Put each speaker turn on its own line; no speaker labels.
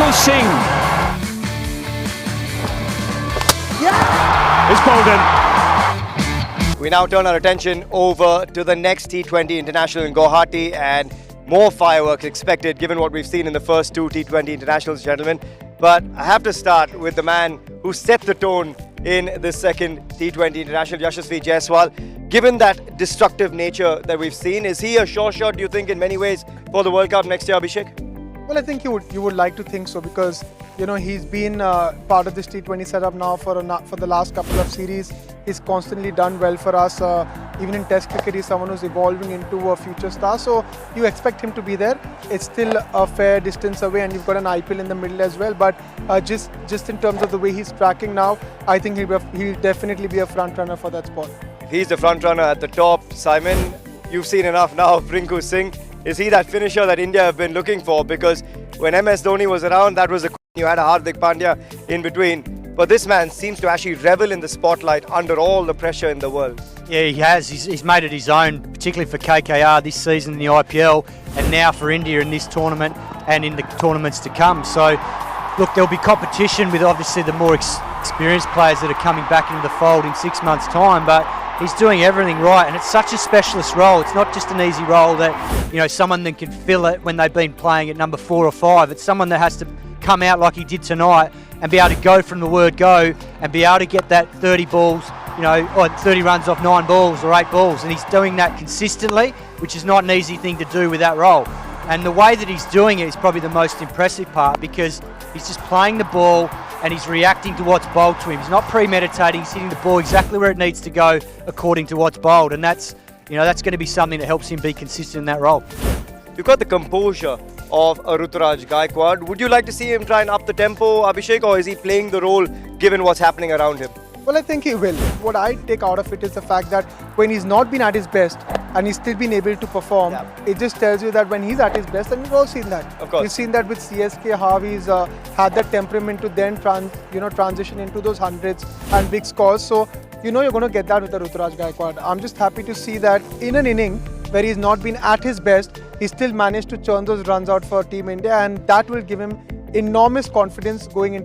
Rinku Singh.
Yeah!
It's Bolden.
We now turn our attention over to the next T20 International in Guwahati, and more fireworks expected given what we've seen in the first two T20 Internationals, gentlemen. But I have to start with the man who set the tone in the second T20 International, Yashasvi Jaiswal. Given that destructive nature that we've seen, is he a sure shot, do you think, in many ways for the World Cup next year, Abhishek?
Well, I think you would like to think so, because he's been part of this T20 setup now for the last couple of series. He's constantly done well for us. Even in Test cricket, he's someone who's evolving into a future star. So you expect him to be there. It's still a fair distance away, and you've got an IPL in the middle as well. But just in terms of the way he's tracking now, I think he'll definitely be a front runner for that spot.
He's the front runner at the top. Simon, you've seen enough now of Rinku Singh. Is he that finisher that India have been looking for? Because when MS Dhoni was around, that was you had a Hardik Pandya in between. But this man seems to actually revel in the spotlight under all the pressure in the world.
Yeah, he has. He's made it his own, particularly for KKR this season in the IPL, and now for India in this tournament and in the tournaments to come. So, look, there'll be competition with obviously the more experienced players that are coming back into the fold in 6 months' time, but he's doing everything right, and it's such a specialist role. It's not just an easy role that, someone that can fill it when they've been playing at number 4 or 5. It's someone that has to come out like he did tonight and be able to go from the word go and be able to get that 30 balls, or 30 runs off 9 balls or 8 balls, and he's doing that consistently, which is not an easy thing to do with that role. And the way that he's doing it is probably the most impressive part, because he's just playing the ball and he's reacting to what's bowled to him. He's not premeditating, he's hitting the ball exactly where it needs to go according to what's bowled, and that's going to be something that helps him be consistent in that role.
You've got the composure of a Ruturaj Gaikwad. Would you like to see him try and up the tempo, Abhishek, or is he playing the role given what's happening around him?
Well, I think he will. What I take out of it is the fact that when he's not been at his best and he's still been able to perform, it just tells you that when he's at his best, and we've all seen that.
Of course.
We've seen that with CSK, how he's had that temperament to then transition into those hundreds and big scores. So, you're going to get that with the Ruturaj Gaikwad. I'm just happy to see that in an inning where he's not been at his best, he still managed to churn those runs out for Team India, and that will give him enormous confidence going into